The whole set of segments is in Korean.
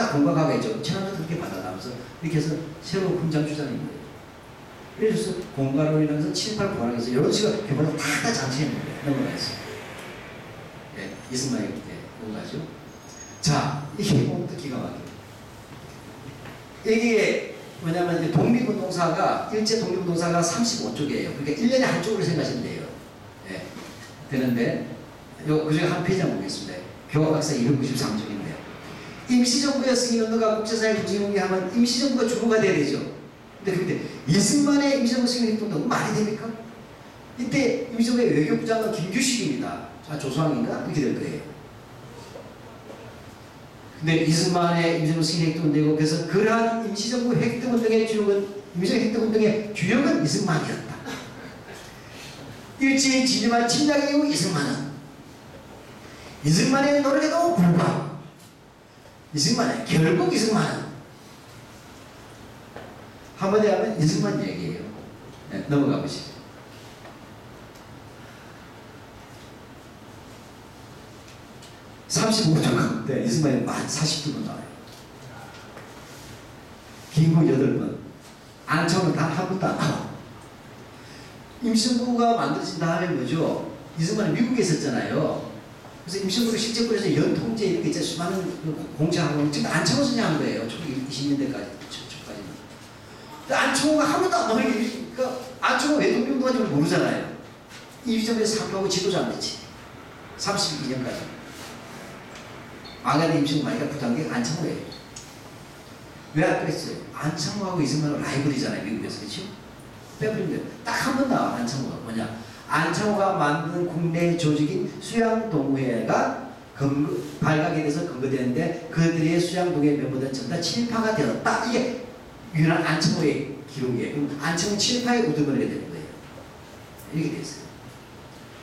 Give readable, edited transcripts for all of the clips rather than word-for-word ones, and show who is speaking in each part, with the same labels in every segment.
Speaker 1: 다 공과가겠죠. 천황도 그렇게 받아가면서 이렇게 해서 새로운 훈장 주자는 거예요. 그래서 공과로 인해서 7, 8, 9가 해서 이런 식으로 교과를 다 장치했는 거예요. 넘어가 있어요. 네, 이승만이 그때 넘어가죠. 자, 이게 또 기가 막혀요. 이게 뭐냐면 이제 독립운동사가 일제 독립운동사가 35쪽이에요. 그러니까 1년에 한 쪽으로 생각하시면 돼요. 예. 되는데 그중에 한 페이지만 보겠습니다. 교과학사 293쪽인데요. 임시정부의 승인운동가 국제사회 구직운동하면 임시정부가 주도가 돼야 되죠. 근데 이승만의 임시정부 승인운동은 말이 됩니까? 이때 임시정부의 외교부장은 김규식입니다. 조소왕인가? 이렇게 될 거예요. 근데 이승만의 임시정부 승인운동은 되고 그래서 그러한 임시정부 획득운동의 주역은 임시정부 획득운동의 주역은 이승만이었다. 일제히 진임한 침략 이후 이승만의 노력에도 불구하고 결국 이승만은 한마디 하면 이승만 얘기예요. 네, 넘어가 보시죠. (35쪽) 이승만이 만 40번 나와요. 김구 8번, 안창호는 단 한 번도 안 나와. 임시정부가 만들어진 다음에 뭐죠? 이승만은 미국에 있었잖아요. 그래서 임시정부를 실제 꾸려서 연통제 이렇게 이제 수많은 공작하고 지금 안창호 선생님 한 거예요. 1920년대까지, 초까지는. 안창호가 한 번도 안 나오니까, 그러니까 안창호가 왜 독립운동한지 모르잖아요. 임시정부에서 사표하고 지도자 안 됐지. 32년까지. 아가리 임시정부 많이가 부담게 안창호예요. 왜 안 그랬어요? 안창호하고 이승만은 라이벌이잖아요. 미국에서. 그렇죠? 빼버리면 딱 한 번 나와. 안창호가 뭐냐? 안창호가 만든 국내 조직인 수양동회가 발각에 대해서 근거되는데 그들의 수양동회 멤버들은 전부 다 친일파가 되었다. 이게 유일한 안창호의 기록이에요. 그럼 안창호 친일파에 우두머리가 되는 거예요. 이렇게 돼 있어요.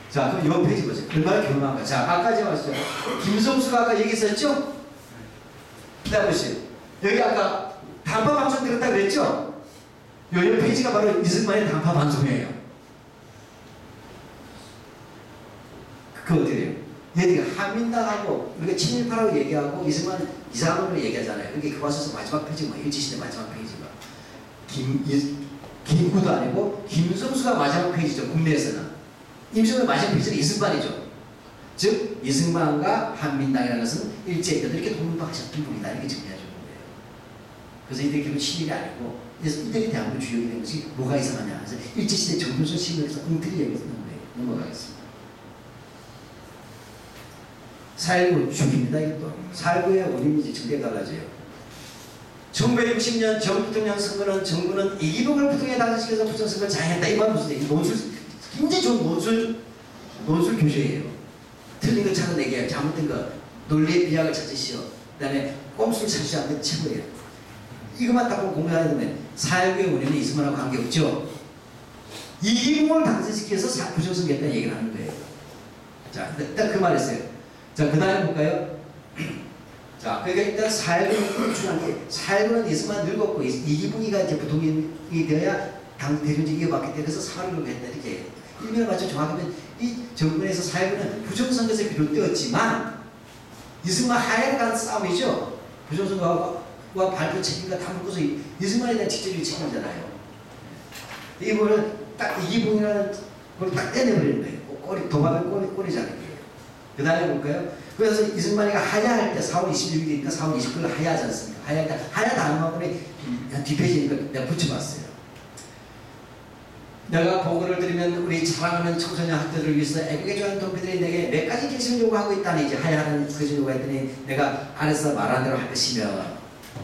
Speaker 1: 자, 그럼 이 페이지 보세요. 얼마나 교만한가. 자, 아까 제가 말했죠. 김성수가 아까 얘기했었죠? 자, 보세요. 여기 아까 단파 방송 들었다 그랬죠? 요 페이지가 바로 이승만의 단파 방송이에요. 그거 어떻게 돼요? 얘들이 한민당하고 우리가 친일파라고 얘기하고 이승만 이상한 걸 얘기하잖아요. 그게 교과서에서 마지막 페이지가 일제시대 마지막 페이지가 김구도 아니고 김성수가 마지막 페이지죠. 국내에서는 임시정부의 마지막 페이지는 이승만이죠. 즉 이승만과 한민당이라는 것은 일제 이렇게 독립하셨던 분이다. 이렇게 정리해주는 거예요. 그래서 이들이 결국 친일이 아니고 그래서 이들이 대한민국 주역이 된 것이 뭐가 이상하냐. 그래서 일제시대 정교조 시민에서 엉터리 얘기했던 거예요. 넘어가겠습니다. 4.19 죽입니다. 이것도 4.19의 원인이 이제 정대에 달라져요. 1960년 정부통령 선거는 정부는 이기복을 부통령에 당선시켜서 부정선거를 자행했다. 이 말은 무슨 얘기? 논술, 굉장히 좋은 논술 교재예요. 틀린 거 찾아내게, 잘못된 거, 논리의 비약을 찾으시오. 그 다음에 꼼수를 찾으시오. 하는 게 최고예요. 이것만 딱 보고 공부하게 되면 4.19의 원인은 이승만하고 관계없죠. 이기복을 당선시켜서 부정선거 했다는 얘기를 하는 거예요. 자, 딱 그 말했어요. 자, 그 다음에 볼까요? 자, 그러니까 일단 4.19는 중요한 게 4.19는 이승만 늙었고 이기붕이가 이제 부통령이 되어야 당 대중적이 이어받기 때문에 그래서 4.19를 했다 이렇게 일면을 맞춰 정확하면 이 정권에서 4.19는 부정선거에서 비롯되었지만 이승만 하야를 간 싸움이죠. 부정선거와 발표 책임과 다 묶어서 이승만에 대한 직접적인 책임이잖아요. 이거를 딱 이기붕이라는 걸 딱 떼내버리는 거예요. 꼬리 도마뱀 꼬리잖아요. 그 다음에 볼까요? 그래서 이승만이가 하야할 때 4월 26일이니까 4월 29일 하야하지 않습니까? 하야할 때 하야 단어만이 뒷페이지니까 내가 붙여봤어요. 내가 보고를 드리면 우리 사랑하는 청소년 학교들을 위해서 애국에 좋아하는 동피들이 내게 몇 가지 결심을 요구하고 있다니 이제 하야하는 결심을 요구했더니 내가 안에서 말한 대로 할 것이며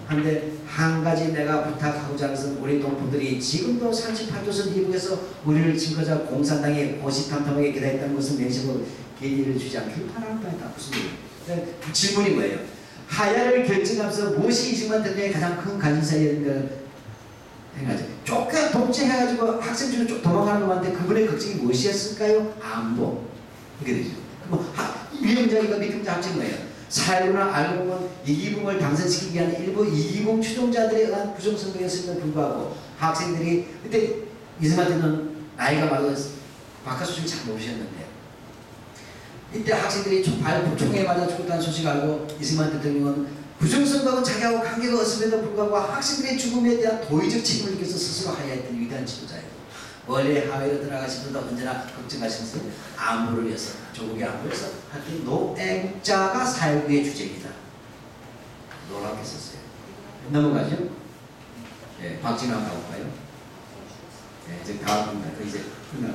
Speaker 1: 한데 한 가지 내가 부탁하고자 하는 것은 우리 동포들이 지금도 38조선 이북에서 우리를 지금까지 공산당의 고시탐탐하게 기다렸다는 것을 명심으로 계기를 주지 않기를 바란다. 무슨 얘기예요? 질문이 뭐예요? 하야를 결정하면서 무엇이 이승만 대통령의 가장 큰 관심사였는가 생각하죠. 조금 독재해가지고 학생 중에 도망가는 놈한테 그분의 걱정이 무엇이었을까요? 안보. 이렇게 되죠. 그럼 위원장이가 밑임자 합친 거예요. 4.19나 알고 보면 이기붕을 당선시키기 위한 일부 이기붕 추종자들에 의한 부정선거였음에도 불구하고 학생들이 그때 이승만 때는 나이가 많아서 박하수 잘 모르셨는데 이때 학생들이 총에 맞아 죽었다는 소식을 알고 이승만 대통령은 부정선거는 자기하고 관계가 없음에도 불구하고 학생들의 죽음에 대한 도의적 책임을 느껴서 스스로 하야했던 위대한 지도자예요. 원래 하회로 들어가시면서 언제나 걱정하시면서 안보를 위해서, 조국의 안보를 위해서 하여튼 노애국자가 사회부의 주제입니다. 놀랍게 썼어요. 넘어가죠? 예, 박진호 한번 가볼까요? 예, 이제 다음입니다. 이제 끝나.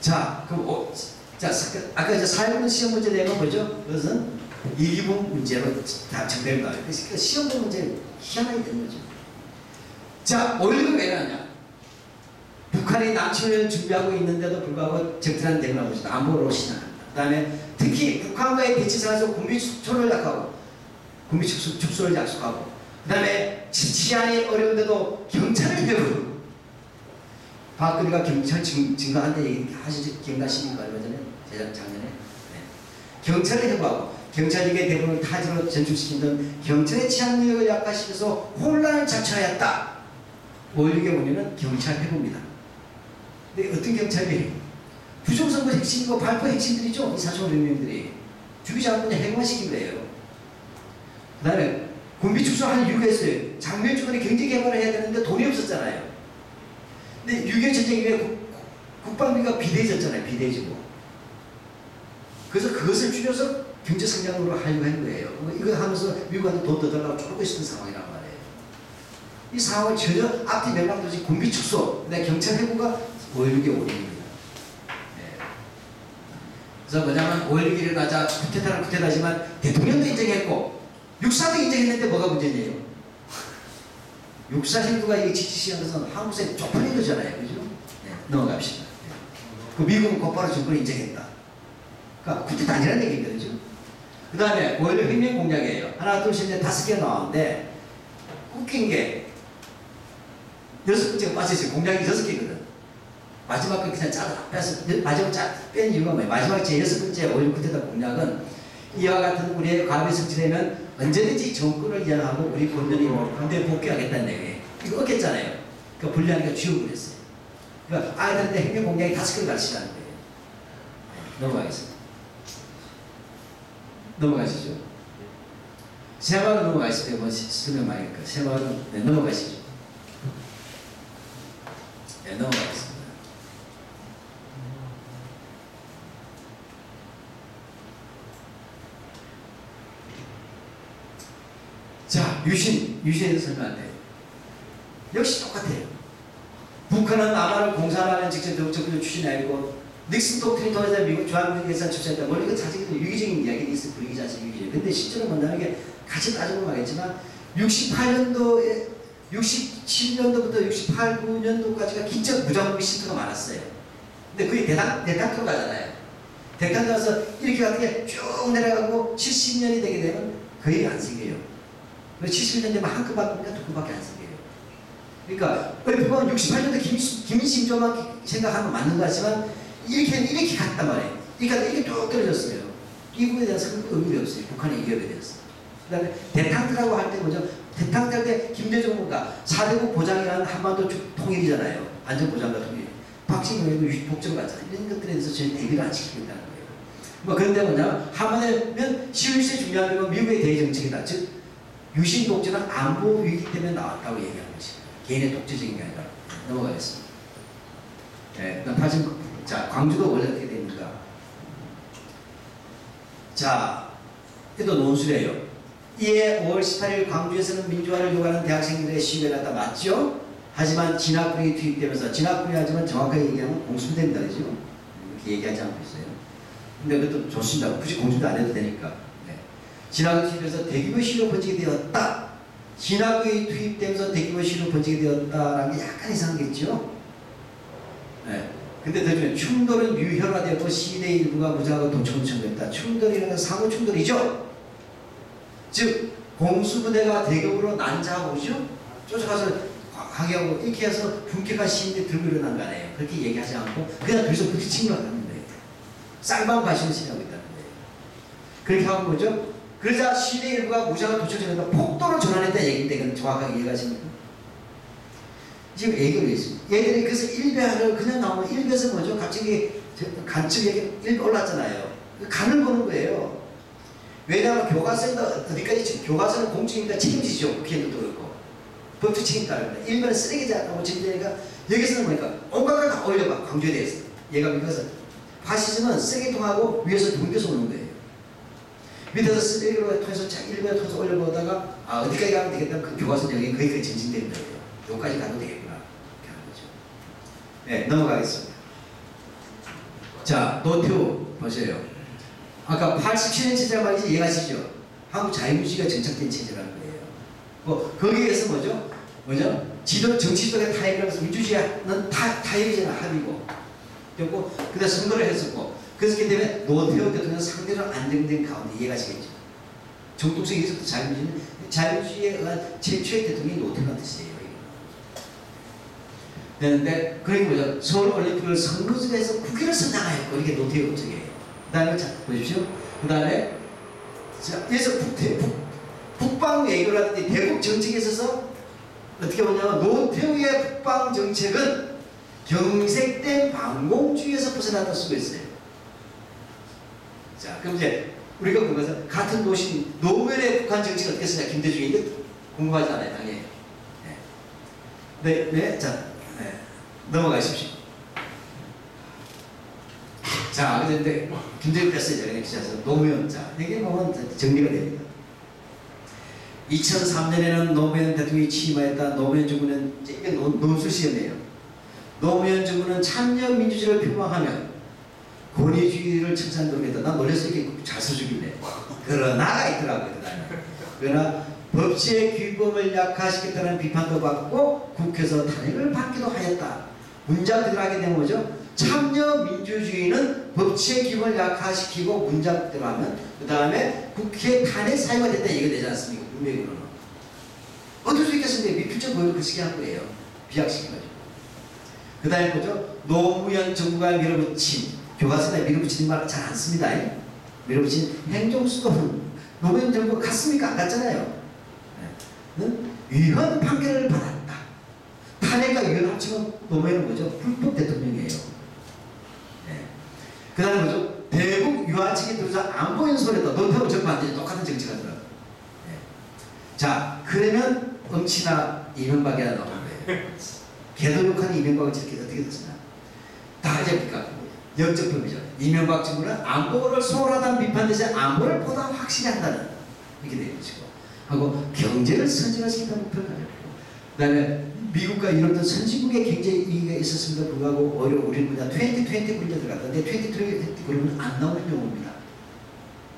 Speaker 1: 자, 그럼 자, 아까 이제 사회부는 시험 문제 내가 뭐죠? 그것은 일기분 문제로 다 정리된 거예요. 그래서 시험부 문제 희한하게 되는 거죠. 자, 5.16은 왜 그러냐? 북한이 남침을 준비하고 있는데도 불구하고 적절한 대응을 하고 있습니다. 안보로 신앙합니다. 그 다음에 특히 북한과의 대치상에서 군비 축소를 약속하고, 군비 축소를 약속하고, 그 다음에 치안이 어려운데도 경찰을 대고, 박근혜가 경찰 증가한데 얘기하시지 기억나십니까? 얼마 전에? 작년에? 네. 경찰을 해부하고, 경찰에게 대부분을 타지로 전출시키는 경찰의 치안력을 약화시켜서 혼란을 자초하였다. 5.16의 원인은 경찰 해부입니다. 근데 어떤 경찰이 부정선거 핵심이고 발포 핵심들이죠. 이 4,500명들이 죽이지 않고 그냥 해고시킨 거예요. 그 다음에 군비 축소하는 이유가 있어요. 장면주권이 경제개발을 해야 되는데 돈이 없었잖아요. 근데 6.25 전쟁 이후에 국방비가 비대해졌잖아요. 비대해지고. 그래서 그것을 줄여서 경제성장으로 하려고 한 거예요. 이거 하면서 미국한테 돈 더 달라고 쫄고 있었던 상황이란 말이에요. 이 상황을 전혀 앞뒤 맥락도 없이 군비 축소, 근데 경찰 해고가 5.16의 원인입니다. 네. 그래서 뭐냐면 5.16이 일어나자 쿠데타는 쿠데타지만 대통령도 인정했고 6.4도 인정했는데 뭐가 문제냐? 6.4 행동가 이게 지지시한 것은 한국 사회에 쪽팔린 거잖아요. 그죠? 네. 넘어갑시다. 네. 그 미국은 곧바로 정권을 인정했다. 그러니까 쿠데타 아니라는 얘기입니다. 그죠? 그 다음에 5.16 혁명 공약이에요. 하나, 둘, 셋, 넷, 5개 나왔는데 웃긴 게 6번째가 빠져있어요. 공약이 6개거든. 마지막에 그냥 빼서 마지막 뺀 이유가 뭐예요? 마지막 제 6번째 5.16 쿠데타 공약은 이와 같은 우리의 과업이 성취되면 언제든지 정권을 이양하고 우리 본연이 군대에 복귀하겠다는 내용이에요. 이거 어겼잖아요. 그러니까 분리하니까 지우고 그랬어요. 그러니까 아이들한테 혁명 공약이 5개를 가르치라는 거예요. 넘어가겠습니다. 넘어가시죠. 세마을 넘어가실 때 뭐 설명 많이 할까요? 세마을은 네, 넘어가시죠. 네, 넘어가겠습니다. 자, 유신에 대해서 설명할 때 역시 똑같아요. 북한은 남한을 공산화하는 직접 적극적으로 추진하고 닉슨 독트린 통해서 미국 주한미국에서 출시했다. 물론 이건 자체적으로 유기적인 이야기도 있어요. 분위기 자체가 유기적. 근데 실제로 본다는 게 같이 따져보면 알겠지만 68년도에 67년도부터 68, 9년도까지가 긴적 무장무기 시트가 많았어요. 근데 그게 대탕으로 가잖아요. 대탕 가서 이렇게 같은 게 쭉 내려가고 70년이 되게 되면 거의 안 생겨요. 70년 되면 한 끗밖에 두 끗밖에 안 생겨요. 그러니까 얼핏 보면 68년도 김일심조만 생각하면 맞는 것 같지만 이렇게 갔단 말이에요. 그러니까 이렇게 뚝 떨어졌어요. 이 부분에 대해서 의미 없어요. 북한이 이겨야 되었어요. 그 다음에 대탕들하고 할 때 뭐죠? 대탕들 할 때 김대중 후보가 4대국 보장이라는 한반도 통일이잖아요. 안전보장과 통일. 박정희도 독점 같잖아요. 이런 것들에 대해서 저희 대비를 안 시키겠다는 거예요. 뭐 그런데 뭐냐면 한반도면 시위시 중요한 건 미국의 대정책이다. 즉 유신 독재는 안보 위기 때문에 나왔다고 얘기하는 것입니다. 개인의 독재적인 게 아니라. 넘어가겠습니다. 네, 자, 광주도 원래 어떻게 됩니까? 자, 이도 논술이에요. 이에 5월 18일 광주에서는 민주화를 요구하는 대학생들의 시위가 났다. 맞죠? 하지만 진학군이 투입되면서, 진학군이 하지만 정확하게 얘기하면 공수부대입니다. 그죠? 이렇게 얘기하지 않고 있어요. 근데 그것도 좋습니다. 굳이 공수부대 안 해도 되니까. 네. 진학군이 투입돼서 대규모 시위로 번지게 되었다. 진학군이 투입되면서 대규모 시위로 번지게 되었다라는 게 약간 이상하겠죠? 네. 근데 나중에 충돌은 유혈화되었고 시민의 일부가 무장하고 도청을 청구했다. 충돌이라는 상호 충돌이죠. 즉 공수부대가 대규모로 난자하고죠. 쫓아가서 항의하고 이렇게 해서 분격한 시민들이 들고 일어난 거 아니에요. 그렇게 얘기하지 않고 그냥 둘이서 부딪힌 거 같은 거예요. 쌍방 과실을 시행하고 있다는 거예요. 그렇게 하고 뭐죠? 그러자 시민의 일부가 무장을 도청을 폭도로 전환했다 얘기인데 그건 정확하게 이해가십니까? 지금 얘기를 했습니다. 얘들이 그래서 일베를 그냥 나오면 일베에서 뭐죠? 갑자기 간첩 얘기 일베 올랐잖아요. 간을 보는 거예요. 왜냐하면 교과서는 어디까지 교과서는 공적이니까 책임지죠. 국회의원도 그렇고 법적 책임 따릅니다. 일반은 쓰레기지 않다고 책임지니까 여기서는 뭐니까 온갖 걸 다 올려봐. 강조에 대해서 얘가 이것은 파시즘은 쓰레기통하고 위에서 둥겨서 오는 거예요. 밑에서 쓰레기로 통해서 일반에 통해서 올려보다가 어디까지 가면 되겠다. 그 교과서 여기 거기까지 전진되는 거예요. 여기까지 가도 되겠구나. 이렇게 하는 거죠. 네, 넘어가겠습니다. 자, 노태우 보세요. 아까 87년 체제란 말이지 이해가시죠? 한국 자유민주주의가 정착된 체제라는 거예요. 뭐 거기에서 뭐죠? 정치적인 타협이라서 민주주의는 타협이잖아. 합의고. 그리고 그다음 선거를 했었고. 그렇기 때문에 노태우 대통령은 상대적으로 안정된 가운데 이해가시겠죠? 정통성이 있었던 자유민주주의에 의한 최초의 대통령이 노태우라는 뜻이에요. 되는데 그게 뭐죠? 서울올림픽을 선거제에서 국회를 선장하였고 이게 노태우 법칙이에요. 그 다음에 자 보십시오. 그 다음에 여기서 북방 외교를 하는데 대북 정책에 있어서 어떻게 보냐면 노태우의 북방 정책은 경색된 반공주의에서 벗어났다 쓰고 있어요. 자, 그럼 이제 우리가 보면서 같은 도시 노무현의 북한 정책이 어떻게 쓰냐 김대중이 궁금하지 않아요, 당연히. 네, 자, 넘어가십시오. 자, 그런데 김대중 뺐어요, 제가 기자에서 노무현 자 이게 보면 정리가 됩니다. 2003년에는 노무현 대통령이 취임하였다. 노무현 정부는 이게 논술 시험이에요. 노무현 정부는 참여 민주주의를 표방하며 권위주의를 청산하겠다. 난 놀라서 이렇게 잘 써주길래. 그러나가 있더라고요. 그러나 법치의 규범을 약화시켰다는 비판도 받고 국회에서 탄핵을 받기도 하였다. 문장 그대로 하게 되면 뭐죠? 참여 민주주의는 법치의 규범을 약화시키고 문장 그대로 하면 그 다음에 국회 탄핵 사유가 됐다 얘기가 되지 않습니까? 문맥으로는. 어떨 수 있겠습니까? 미필적 보여도 그 시기 한 거예요. 비약시켜가지고. 그 다음에 뭐죠? 노무현 정부가 밀어붙인 교과서에 밀어붙이는 말 잘 안 씁니다. 밀어붙인 행정수도는 노무현 정부가 갔습니까? 안 갔잖아요. 위헌 판결을 받았다. 탄핵과 위헌 합치면 노무현은 뭐죠? 불법 대통령이에요. 그 다음에 뭐죠? 대북 유화 측에 들어서 안보 연설에다 노태우 정부 완전히 똑같은 정치가 들어가요. 자, 그러면 엄친아 이명박이라 나오는 거예요. 개도육한 이명박을 저렇게 어떻게 됐으나 다 이제 그러니까 역적법이죠. 이명박 정부는 안보를 소홀하다는 비판 대신 안보를 보다 확실히 한다는 이렇게 되는 것이고 하고 경제를 선진화시키는 목표를 가졌고 그 다음에 미국과 이런 선진국의 경제 이익이 있었음에도 불구하고 오히려 우리는 그냥 2020 그룹에 들어갔는데 2020 그룹은 안 나오는 용어입니다.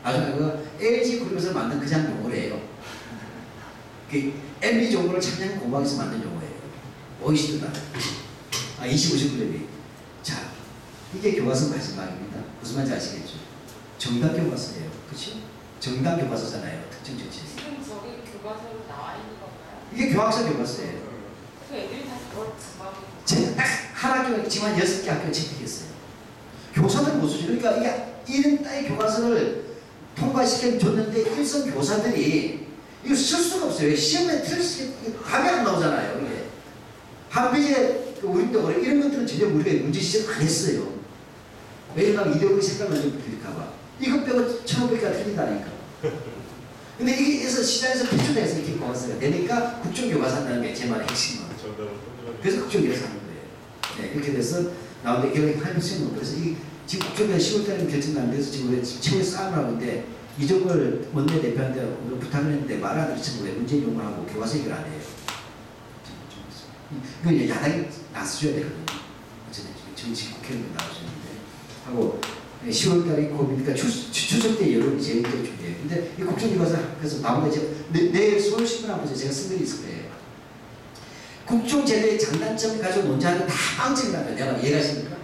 Speaker 1: 아주 LG 그룹에서 만든 그냥 용어래요. MB 정보를 참여하는 공방에서 만든 용어예요. OECD다. 25그룹이. 자, 이게 교과서 마지막입니다. 무슨 말인지 아시겠죠? 정당 교과서예요. 그렇죠? 정당 교과서잖아요. 특정 정치.
Speaker 2: 지금 저기 교과서로 나와 있는 건가요?
Speaker 1: 이게 교학서 교과서예요.
Speaker 2: 그 애들이 다 그걸 금방
Speaker 1: 제가 딱 한 학교 지금 한 6개 학교 채택했어요. 교사들 모습이 그러니까 이게 이런 따위 교과서를 통과시켜줬는데 일선 교사들이 이거 쓸 수가 없어요. 시험에 틀리게 답이 안 나오잖아요. 이게 한 페이지에 우리도 그래 이런 것들은 전혀 우리가 문제 시작 안 했어요. 왜냐하면 이데올로기 색깔만 좀 들릴까봐. 이것 빼고 1500개가 틀린다니까. 근데 이게 그래서 시장에서 표준화해서 이렇게 교과서가 되니까 국정교과서 한다는 게 제 말의 핵심은. 그래서 국정교과서 하는 거예요. 네, 이렇게 돼서 나오는데 결국에 800명. 그래서 이 지금 국정교과서 10월달에 결정 나는데 그래서 지금 우리 최후의 싸움을 하고 있는데 이종걸 원내대표한테 부탁을 했는데 말 안 들으시고 왜 문재인 용어하고 교과서 얘기를 안 해요. 이건 이제 야당이 나서줘야 되거든요. 어쨌든 정치 국회의원 나오셨는데 하고 10월달에 고민이니까 추석 때 여론이 제일 중요해요. 근데 이 국정교과서 그래서 나오는데 이제 내일 서울신문 한번 보세요. 제가 쓴 글이 있을 거예요. 국정제도의 장단점 가지고 논쟁하는 다 빵점이라는 거예요. 내가 이해하십니까?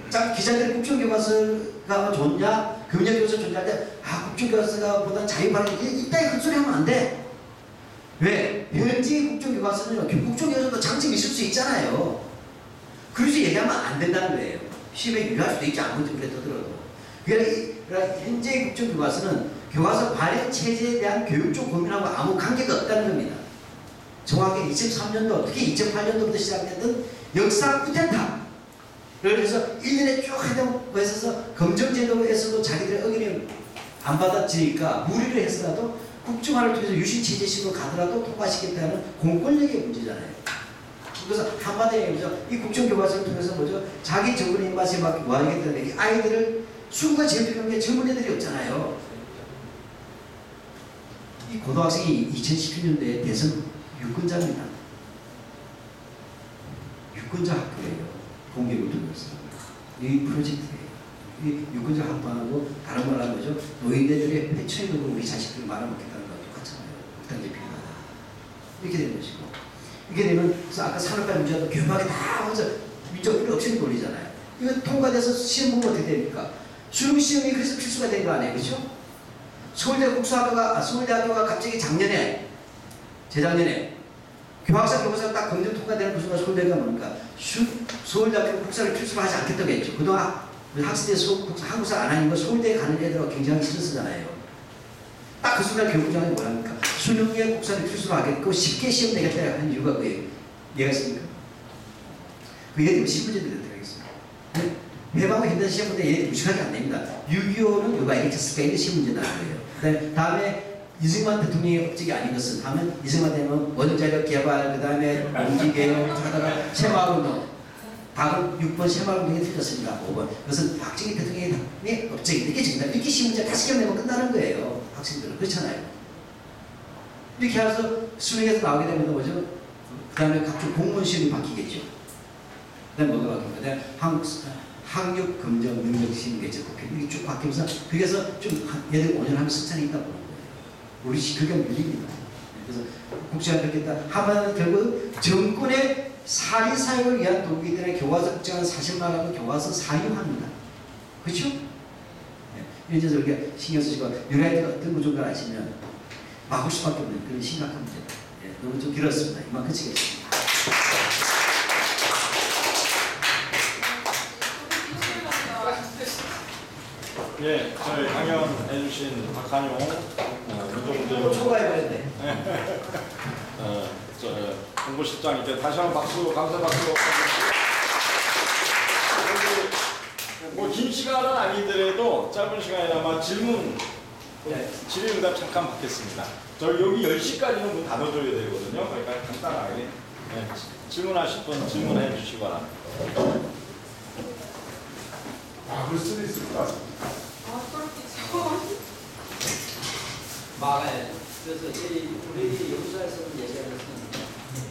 Speaker 1: 자, 기자들이 국정교과서가 좋냐, 금융교과서 좋냐 할 때, 국정교과서가 보다 자유발언, 이따위 헛소리 하면 안 돼. 왜? 현지 국정교과서는 국정교과서도 장점이 있을 수 있잖아요. 그래서 얘기하면 안 된다는 거예요. 시험에 유효할 수도 있지, 아무리 그래 떠들어도. 그러니까 현재 국정교과서는 교과서 발행 체제에 대한 교육적 고민하고 아무 관계가 없다는 겁니다. 정확히 2003년도, 특히 2008년도부터 시작됐던 역사 쿠데타. 그래서 1년에 쭉 하던 거에서 검정제도에서도 자기들의 의견을 안 받아들이니까 무리를 해서라도 국정화를 통해서 유신체제식으로 가더라도 통과시키겠다는 공권력의 문제잖아요. 그래서 한마디로 얘기하죠. 이 국정교과서를 통해서 뭐죠? 자기 정권의 입맛에 맞게 모아야겠다는 이 아이들을 수구가 제일 필요한 게 젊은 애들이 없잖아요. 이 고등학생이 2017년도에 대선 유권자입니다. 유권자 학교예요. 공개를 통해서. 이 프로젝트예요. 이 유권자 학부하고 다른 말로 하면 뭐죠? 노인네들의 회초에도 우리 자식들을 말아먹겠다는 거랑 똑같잖아요. 극단적 비교하다. 이렇게 되는 것이고. 이게 되면 그래서 아까 산업발 문제도 교묘하게 다 하면서 민족을 억지로 돌리잖아요. 이거 통과돼서 시험 보면 어떻게 됩니까? 수능 시험이 그래서 필수가 된 거 아니에요, 그렇죠? 서울대학교가 갑자기 작년에 재작년에 교학사 교과서가 딱 검증 통과되는 부서가 서울대가 뭡니까? 서울대학교 국사를 필수로 하지 않겠다고 했죠. 그동안 학생들 한국사 안 하는 거 서울대에 가는 애들하고 굉장히 싫었잖아요. 딱 그 순간 교육장이 뭐랍니까? 수능에 국사를 필수로 하겠고 쉽게 시험 내겠다 하는 이유가 뭐예요? 이해가십니까? 그 예를 들면 신문제들이 들어가겠습니다. 해방과 현대 시험 문제 얘 무식하게 안 됩니다. 6.25는 누가 이겼을까? 이게 신문제 나는 거예요. 다음에 이승만 대통령의 업적이 아닌 것은 하면 이승만 대통령은 원자력 개발, 그 다음에 농지개혁 하다가 새마을운동, 답은 6번 새마을운동이 틀렸습니다. 5번. 그것은 박정희 대통령의 업적이 이렇게 정답. 이렇게 신문제 5개 내면 끝나는 거예요. 학생들은. 그렇잖아요. 이렇게 해서 수능에서 나오게 되면 뭐죠? 그 다음에 각종 공무원 시험이 바뀌겠죠. 그 다음에 뭐가 바뀝니까? 그 다음에 학력 검정 능력 시험이겠죠. 이게 쭉 바뀌면서 그래서 좀 얘들 5년 하면 승산이 있다 보는 거예요. 우리 그게 밀립니다. 그래서 국제화 그렇겠다 하면 결국 정권의 사리 사용을 위한 도구이기 때문에 교과서 국정화는 사실 말하면 교과서 사유화입니다. 그렇죠? 네. 이제 우리가 신경 쓰시고 유라이트가 어떤 구조인가 아시면 막을 수밖에 없는 그런 심각한 문제다. 네. 너무 좀 길었습니다. 이만 그치겠습니다.
Speaker 3: 예, 저희 강연해주신 박한용 문제문제
Speaker 1: 초과해버렸네.
Speaker 3: 공부실장님께 다시 한번 박수, 감사 박수. 뭐긴 시간은 아니더라도 짧은 시간이나마 질문, 질의응답 잠깐 받겠습니다. 저희 여기 10시까지는 문 닫아줘야 되거든요. 그러니까 간단하게 질문하실 분 질문해 주시기 바랍니다.
Speaker 4: 막을 수도 있을 것 같습니다.
Speaker 1: 막아야 그래서 우리 연구소에서는 얘기하는 것은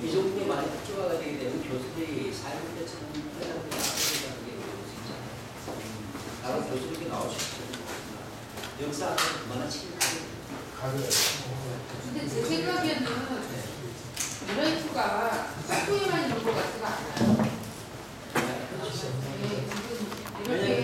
Speaker 1: 이 정도 많이 특조화가 되게 되면 교수들이 사회문제처럼 해당되는 게 있잖아요. 바로 교수님께 나오실 수 있는 역사 앞에 그만한 책임 가져요.
Speaker 2: 근데 제 생각에는 유라이트가 학교에만 있는 것 같지가 않아요. 네, 지금 이렇게